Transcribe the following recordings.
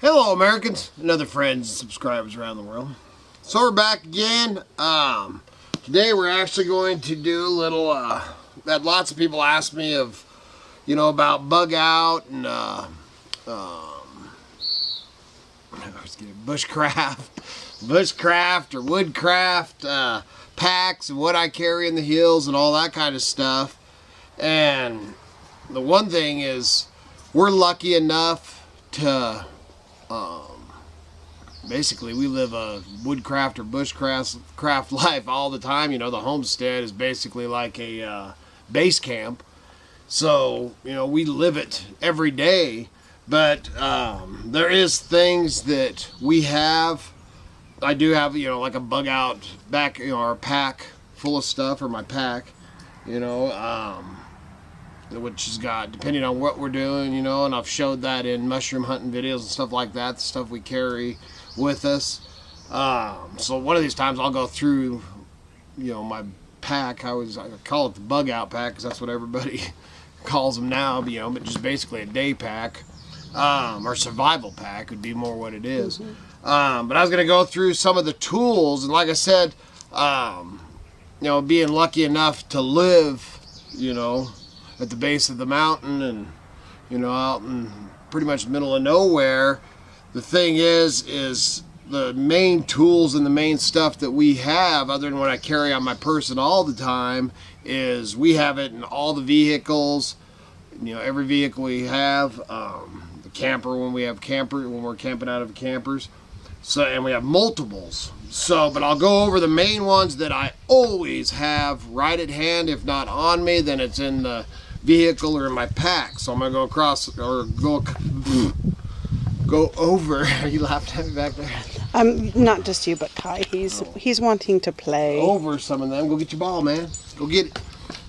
Hello Americans, and other friends and subscribers around the world. So we're back again. Today we're actually going to do a little, that lots of people ask me of, you know, about bug out and bushcraft or woodcraft, packs and what I carry in the hills and all that kind of stuff. And the one thing is, we're lucky enough to basically we live a woodcraft or bushcraft life all the time. You know, the homestead is basically like a base camp, so you know we live it every day. But there is things that we have. I do have, you know, like a bug out back, you know, our pack full of stuff, or my pack, you know, which has got, depending on what we're doing, you know, and I've showed that in mushroom hunting videos and stuff like that, the stuff we carry with us. So one of these times I'll go through, you know, my pack. I call it the bug out pack because that's what everybody calls them now, you know, but just basically a day pack, or survival pack would be more what it is. Mm-hmm. But I was going to go through some of the tools, and like I said, you know, being lucky enough to live, you know, at the base of the mountain and, you know, out in pretty much the middle of nowhere, the thing is the main tools and the main stuff that we have, other than what I carry on my person all the time, is we have it in all the vehicles, you know, every vehicle we have, the camper when we're camping out of campers. So, and we have multiples. So, but I'll go over the main ones that I always have right at hand. If not on me, then it's in the vehicle or in my pack. So I'm gonna go across, or go over. Are you laughing at me back there? Not just you, but Kai. He's wanting to play. Over some of them. Go get your ball, man. Go get it.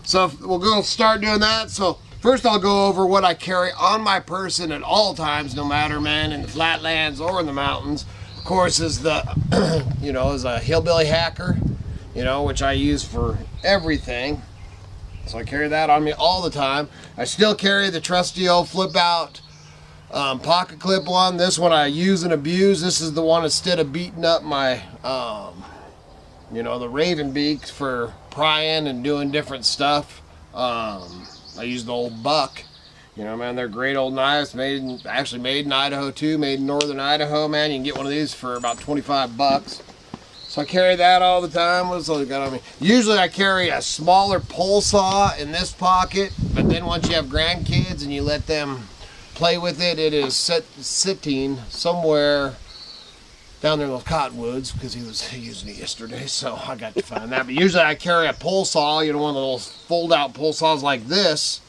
So we'll go start doing that. So first I'll go over what I carry on my person at all times, no matter, man, in the flatlands or in the mountains. Of course, is the, you know, is a hillbilly hacker, you know, which I use for everything. So I carry that on me all the time. I still carry the trusty old flip out pocket clip one. This one I use and abuse. This is the one, instead of beating up my, you know, the raven beaks for prying and doing different stuff. I use the old buck. You know, man, they're great old knives, actually made in Idaho too, made in northern Idaho, man. You can get one of these for about 25 bucks. So I carry that all the time. What else I got on me? Usually I carry a smaller pole saw in this pocket, but then once you have grandkids and you let them play with it, it is sitting somewhere down there in those cottonwoods, because he was using it yesterday, so I got to find that. But usually I carry a pole saw, you know, one of those fold-out pole saws like this,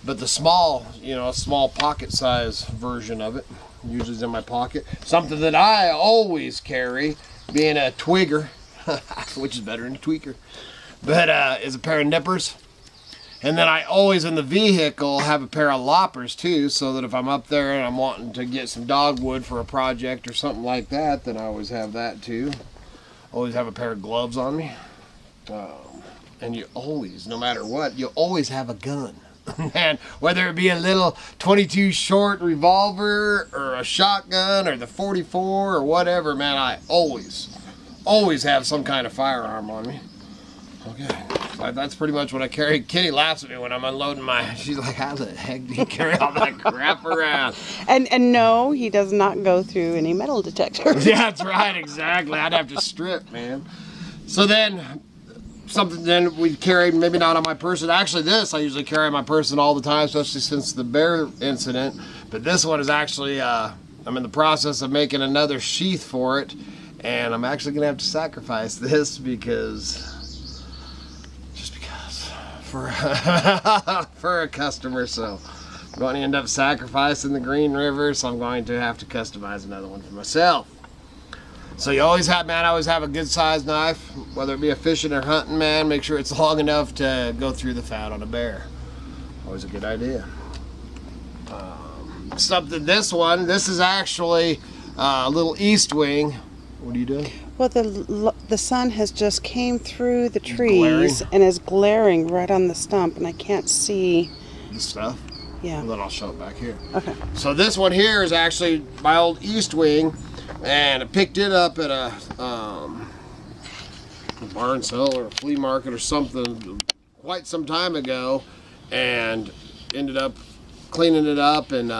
but the small, you know, small pocket size version of it usually is in my pocket. Something that I always carry, being a twigger, which is better than a tweaker, but is a pair of nippers. And then I always in the vehicle have a pair of loppers too, so that if I'm up there and I'm wanting to get some dogwood for a project or something like that, then I always have that too. Always have a pair of gloves on me. And you always, no matter what, you always have a gun. Man, whether it be a little 22 short revolver or a shotgun or the 44 or whatever, man, I always have some kind of firearm on me. Okay, that's pretty much what I carry. Kitty laughs at me when I'm unloading my, she's like, how the heck do you carry all that crap around? And no, he does not go through any metal detectors. Yeah, that's right, exactly. I'd have to strip, man. So then, something then we carry, maybe not on my person. Actually, this I usually carry on my person all the time, especially since the bear incident. But this one is actually, I'm in the process of making another sheath for it. And I'm actually going to have to sacrifice this because... for a customer, so I'm going to end up sacrificing the Green River, so I'm going to have to customize another one for myself. So you always have, man, I always have a good sized knife, whether it be a fishing or hunting, man. Make sure it's long enough to go through the fat on a bear. Always a good idea. This is actually a little east wing. What are you doing? Well, the sun has just came through the trees and is glaring right on the stump, and I can't see the stuff. Yeah. And then I'll show it back here. Okay. So this one here is actually my old East Wing, and I picked it up at a barn sale or a flea market or something quite some time ago, and ended up cleaning it up and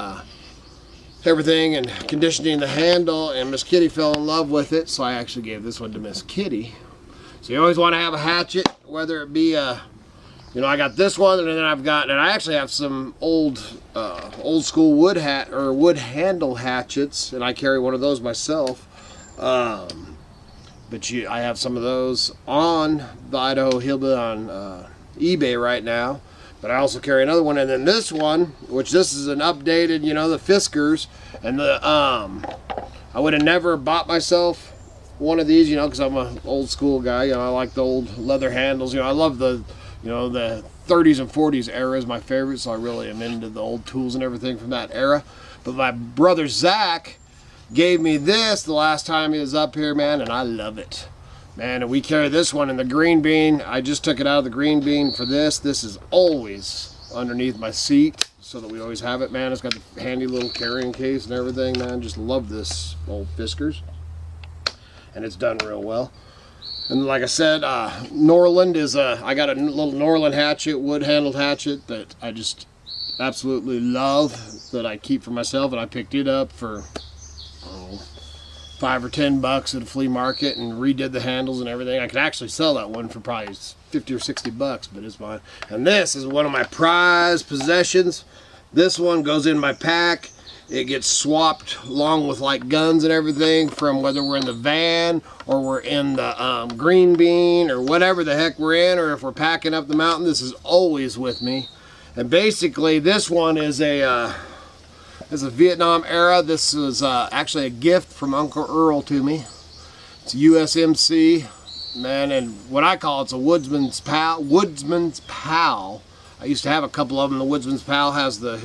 everything and conditioning the handle, and Miss Kitty fell in love with it, so I actually gave this one to Miss Kitty. So you always want to have a hatchet, whether it be a, you know, I got this one, and then I actually have some old school wood handle hatchets, and I carry one of those myself. But I have some of those on the Idaho Hillbilly on eBay right now. But I also carry another one, and then this one, which this is an updated, you know, the Fiskars, and the I would have never bought myself one of these, you know, because I'm an old school guy. You know, I like the old leather handles. You know, I love the, you know, the 30s and 40s era is my favorite, so I really am into the old tools and everything from that era. But my brother Zach gave me this the last time he was up here, man, and I love it. Man, and we carry this one in the green bean. I just took it out of the green bean for this. This is always underneath my seat so that we always have it, man. It's got the handy little carrying case and everything, man. Just love this old Fiskars. And it's done real well. And like I said, Norland is I got a little Norland hatchet, wood-handled hatchet that I just absolutely love, that I keep for myself, and I picked it up for $5 or $10 at a flea market and redid the handles and everything. I could actually sell that one for probably $50 or $60, but it's mine. And this is one of my prized possessions. This one goes in my pack. It gets swapped along with like guns and everything, from whether we're in the van or we're in the green bean or whatever the heck we're in, or if we're packing up the mountain. This is always with me. And basically this one is a Vietnam era. This is actually a gift from Uncle Earl to me. It's a USMC, man, and what I call it's a woodsman's pal. Woodsman's pal. I used to have a couple of them. The woodsman's pal has the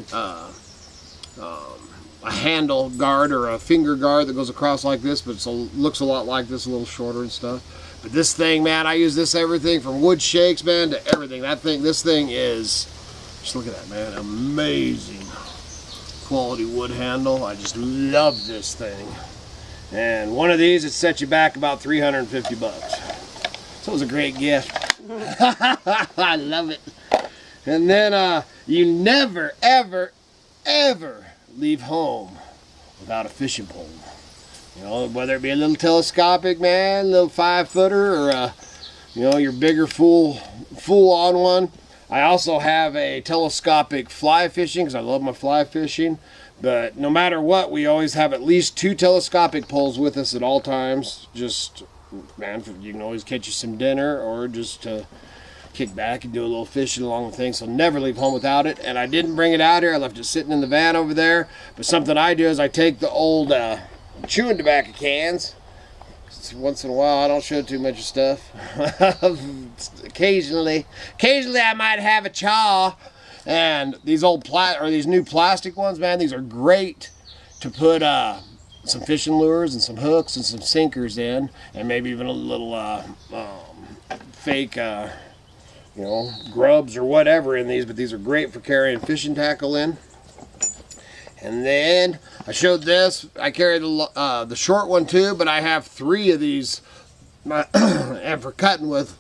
a handle guard or a finger guard that goes across like this, but it looks a lot like this, a little shorter and stuff. But this thing, man, I use this everything from wood shakes, man, to everything. This thing is, just look at that, man, amazing quality wood handle. I just love this thing. And one of these, it set you back about $350. So it was a great gift. I love it. And then you never, ever, ever leave home without a fishing pole. You know, whether it be a little telescopic, man, a little 5-footer, or you know, your bigger full-on one. I also have a telescopic fly fishing because I love my fly fishing. But no matter what, we always have at least 2 telescopic poles with us at all times. Just, man, you can always catch you some dinner or just to kick back and do a little fishing along with things. So never leave home without it. And I didn't bring it out here. I left it sitting in the van over there. But something I do is I take the old chewing tobacco cans. Once in a while, I don't show too much of stuff. Occasionally I might have a chaw. And these old these new plastic ones, man, these are great to put some fishing lures and some hooks and some sinkers in, and maybe even a little fake, you know, grubs or whatever in these. But these are great for carrying fishing tackle in. And then I showed this. I carry the short one too, but I have 3 of these, and for cutting with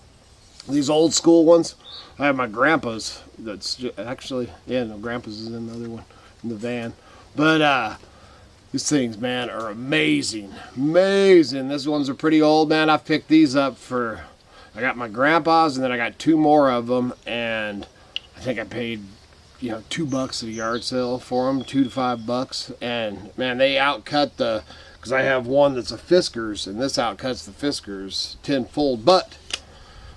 these old school ones. I have my grandpa's. That's actually, yeah, no, grandpa's is in the other one in the van. But these things, man, are amazing, amazing. These ones are pretty old, man. I've picked these up for. I got my grandpa's, and then I got 2 more of them, and I think I paid, you know, $2 at a yard sale for them, $2 to $5, and man, they outcut the. Because I have one that's a Fiskars, and this outcuts the Fiskars tenfold, but.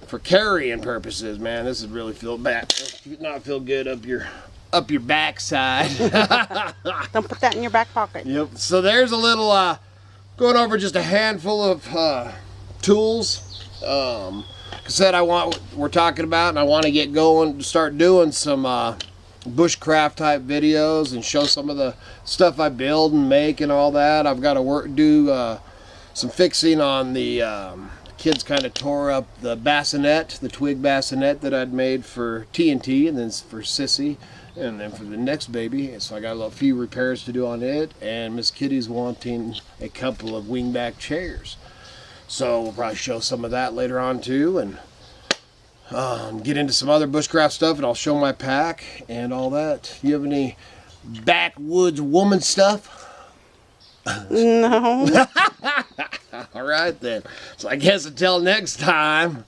For carrying purposes, man, this is really not feel good up your backside. Don't put that in your back pocket. Yep. So there's a little going over just a handful of tools. Like I said, we're talking about, and I want to get going, start doing some bushcraft type videos and show some of the stuff I build and make and all that. I've got to do some fixing on the. Kids kind of tore up the bassinet, the twig bassinet that I'd made for TNT, and then for Sissy And then for the next baby, so I got a few repairs to do on it, and Miss Kitty's wanting a couple of wingback chairs. So we'll probably show some of that later on too, and get into some other bushcraft stuff, and I'll show my pack and all that. You have any backwoods woman stuff? No. All right then. So I guess until next time,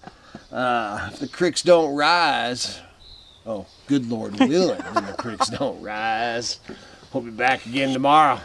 if the creeks don't rise, oh, good Lord willing, when the creeks don't rise, we'll be back again tomorrow.